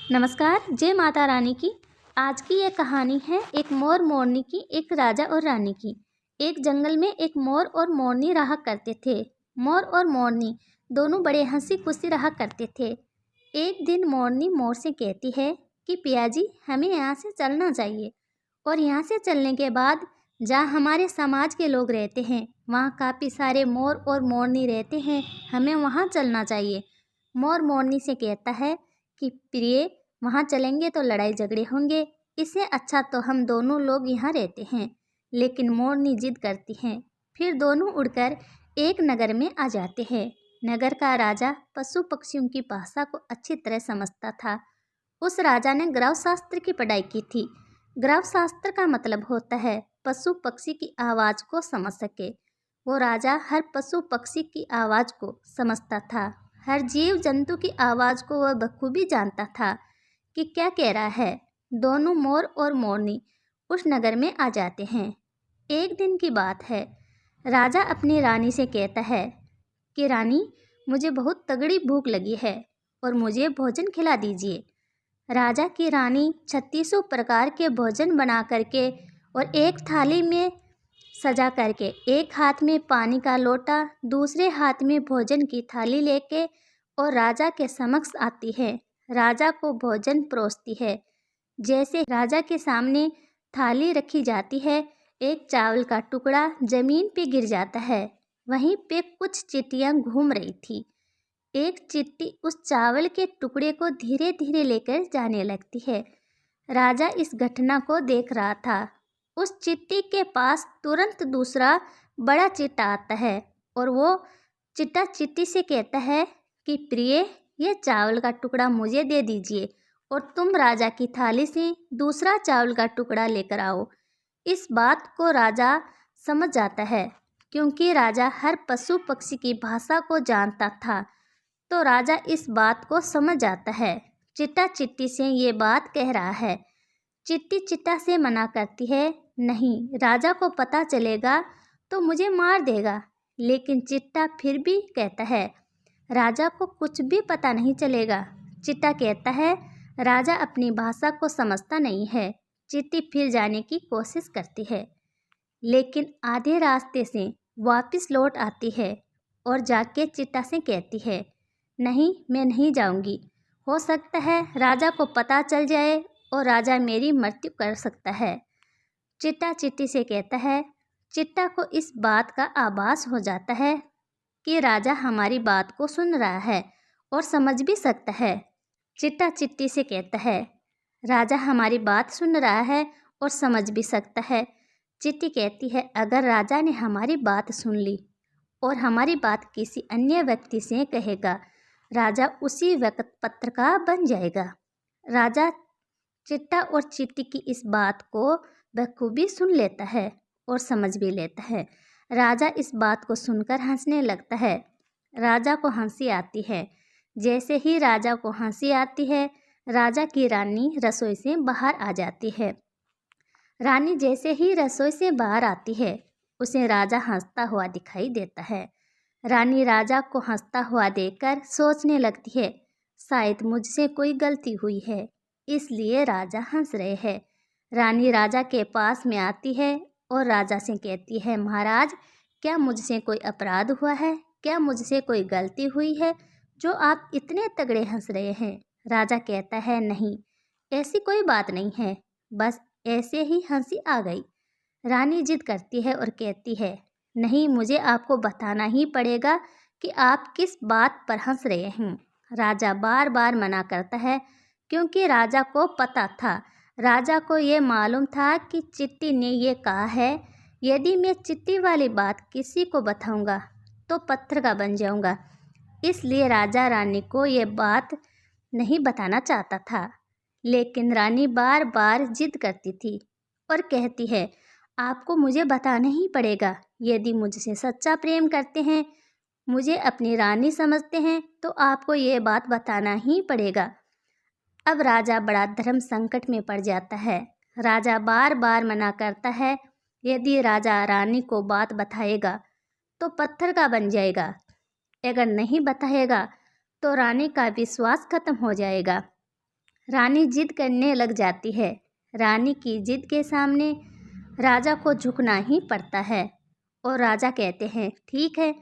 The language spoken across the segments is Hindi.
नमस्कार, जय माता रानी की। आज की ये कहानी है एक मोर मोरनी की, एक राजा और रानी की। एक जंगल में एक मोर और मोरनी रहा करते थे। मोर और मोरनी दोनों बड़े हंसी खुशी रहा करते थे। एक दिन मोरनी मोर से कहती है कि पिया जी, हमें यहाँ से चलना चाहिए और यहाँ से चलने के बाद जहाँ हमारे समाज के लोग रहते हैं वहाँ काफ़ी सारे मोर और मोरनी रहते हैं, हमें वहाँ चलना चाहिए। मोर मोरनी से कहता है कि प्रिय, वहाँ चलेंगे तो लड़ाई झगड़े होंगे, इससे अच्छा तो हम दोनों लोग यहाँ रहते हैं। लेकिन मोरनी जिद करती हैं। फिर दोनों उड़कर एक नगर में आ जाते हैं। नगर का राजा पशु पक्षियों की भाषा को अच्छी तरह समझता था। उस राजा ने ग्रह शास्त्र की पढ़ाई की थी। ग्रह शास्त्र का मतलब होता है पशु पक्षी की आवाज़ को समझ सके। वो राजा हर पशु पक्षी की आवाज़ को समझता था। हर जीव जंतु की आवाज़ को वह बखूबी जानता था कि क्या कह रहा है। दोनों मोर और मोरनी उस नगर में आ जाते हैं। एक दिन की बात है। राजा अपनी रानी से कहता है कि रानी, मुझे बहुत तगड़ी भूख लगी है और मुझे भोजन खिला दीजिए। राजा की रानी 3600 प्रकार के भोजन बना करके और एक थाली में सजा करके, एक हाथ में पानी का लोटा, दूसरे हाथ में भोजन की थाली लेके और राजा के समक्ष आती है। राजा को भोजन परोसती है। जैसे राजा के सामने थाली रखी जाती है, एक चावल का टुकड़ा जमीन पे गिर जाता है। वहीं पे कुछ चींटियां घूम रही थी। एक चींटी उस चावल के टुकड़े को धीरे धीरे लेकर जाने लगती है। राजा इस घटना को देख रहा था। उस चींटी के पास तुरंत दूसरा बड़ा चींटा आता है और वो चींटा चींटी से कहता है कि प्रिय, ये चावल का टुकड़ा मुझे दे दीजिए और तुम राजा की थाली से दूसरा चावल का टुकड़ा लेकर आओ। इस बात को राजा समझ जाता है, क्योंकि राजा हर पशु पक्षी की भाषा को जानता था। तो राजा इस बात को समझ जाता है। चिट्टा चिट्टी से ये बात कह रहा है। चिट्टी चिट्टा से मना करती है, नहीं, राजा को पता चलेगा तो मुझे मार देगा। लेकिन चिट्टा फिर भी कहता है, राजा को कुछ भी पता नहीं चलेगा। चिट्टा कहता है, राजा अपनी भाषा को समझता नहीं है। चिट्टी फिर जाने की कोशिश करती है, लेकिन आधे रास्ते से वापस लौट आती है और जाके चिट्टा से कहती है, नहीं, मैं नहीं जाऊंगी। हो सकता है राजा को पता चल जाए और राजा मेरी मृत्यु कर सकता है। चिट्टा चिट्टी से कहता है। चिट्टा को इस बात का आभास हो जाता है कि राजा हमारी बात को सुन रहा है और समझ भी सकता है। चिट्टा चिट्टी से कहता है, राजा हमारी बात सुन रहा है और समझ भी सकता है। चिट्टी कहती है, अगर राजा ने हमारी बात सुन ली और हमारी बात किसी अन्य व्यक्ति से कहेगा, राजा उसी वक्त पत्रकार बन जाएगा। राजा चिट्टा और चींटी की इस बात को बखूबी सुन लेता है और समझ भी लेता है। राजा इस बात को सुनकर हंसने लगता है। राजा को हंसी आती है। जैसे ही राजा को हंसी आती है, राजा की रानी रसोई से बाहर आ जाती है। रानी जैसे ही रसोई से बाहर आती है, उसे राजा हंसता हुआ दिखाई देता है। रानी राजा को हंसता हुआ देखकर सोचने लगती है, शायद मुझसे कोई गलती हुई है, इसलिए राजा हंस रहे हैं। रानी राजा के पास में आती है और राजा से कहती है, महाराज, क्या मुझसे कोई अपराध हुआ है? क्या मुझसे कोई गलती हुई है जो आप इतने तगड़े हंस रहे हैं? राजा कहता है, नहीं, ऐसी कोई बात नहीं है, बस ऐसे ही हंसी आ गई। रानी जिद करती है और कहती है, नहीं, मुझे आपको बताना ही पड़ेगा कि आप किस बात पर हंस रहे हैं। राजा बार बार मना करता है, क्योंकि राजा को पता था, राजा को ये मालूम था कि चिट्टी ने ये कहा है, यदि मैं चिट्टी वाली बात किसी को बताऊंगा तो पत्थर का बन जाऊंगा। इसलिए राजा रानी को ये बात नहीं बताना चाहता था। लेकिन रानी बार बार जिद करती थी और कहती है, आपको मुझे बताना ही पड़ेगा। यदि मुझसे सच्चा प्रेम करते हैं, मुझे अपनी रानी समझते हैं, तो आपको ये बात बताना ही पड़ेगा। अब राजा बड़ा धर्म संकट में पड़ जाता है। राजा बार बार मना करता है। यदि राजा रानी को बात बताएगा तो पत्थर का बन जाएगा, अगर नहीं बताएगा तो रानी का विश्वास खत्म हो जाएगा। रानी जिद करने लग जाती है। रानी की जिद के सामने राजा को झुकना ही पड़ता है और राजा कहते हैं, ठीक है,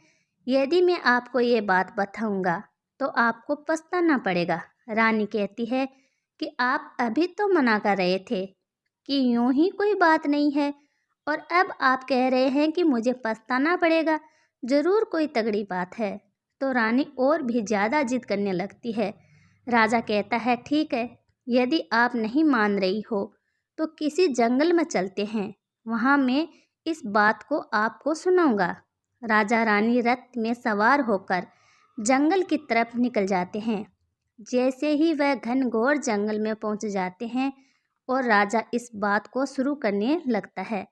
यदि मैं आपको ये बात बताऊंगा तो आपको पछताना पड़ेगा। रानी कहती है कि आप अभी तो मना कर रहे थे कि यूं ही कोई बात नहीं है और अब आप कह रहे हैं कि मुझे पछताना पड़ेगा, ज़रूर कोई तगड़ी बात है। तो रानी और भी ज़्यादा जिद करने लगती है। राजा कहता है, ठीक है, यदि आप नहीं मान रही हो तो किसी जंगल में चलते हैं, वहाँ मैं इस बात को आपको सुनाऊंगा। राजा रानी रथ में सवार होकर जंगल की तरफ निकल जाते हैं। जैसे ही वह घनघोर जंगल में पहुंच जाते हैं और राजा इस बात को शुरू करने लगता है,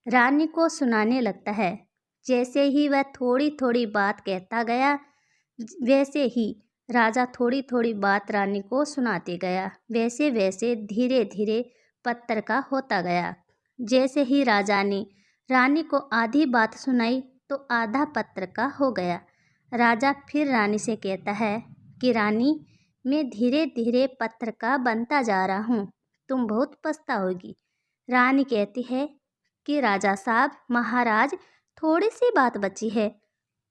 रानी को सुनाने लगता है। जैसे ही वह थोड़ी थोड़ी बात कहता गया, वैसे ही राजा थोड़ी थोड़ी बात रानी को सुनाते गया। वैसे वैसे धीरे धीरे पत्थर का होता गया। जैसे ही राजा ने रानी को आधी बात सुनाई तो आधा पत्थर का हो गया। राजा फिर रानी से कहता है कि रानी, मैं धीरे धीरे पत्थर का बनता जा रहा हूँ, तुम बहुत पछताओगी। रानी कहती है कि राजा साहब, महाराज, थोड़ी सी बात बची है,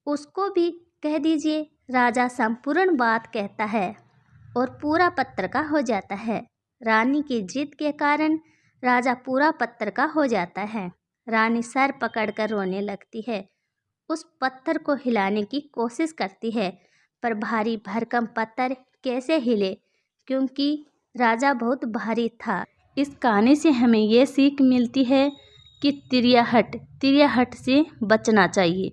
उसको भी कह दीजिए। राजा संपूर्ण बात कहता है और पूरा पत्थर का हो जाता है। रानी की जिद के कारण राजा पूरा पत्थर का हो जाता है। रानी सर पकड़कर रोने लगती है। उस पत्थर को हिलाने की कोशिश करती है, पर भारी भरकम पत्थर कैसे हिले, क्योंकि राजा बहुत भारी था। इस कहानी से हमें ये सीख मिलती है कि तिरियाहट से बचना चाहिए।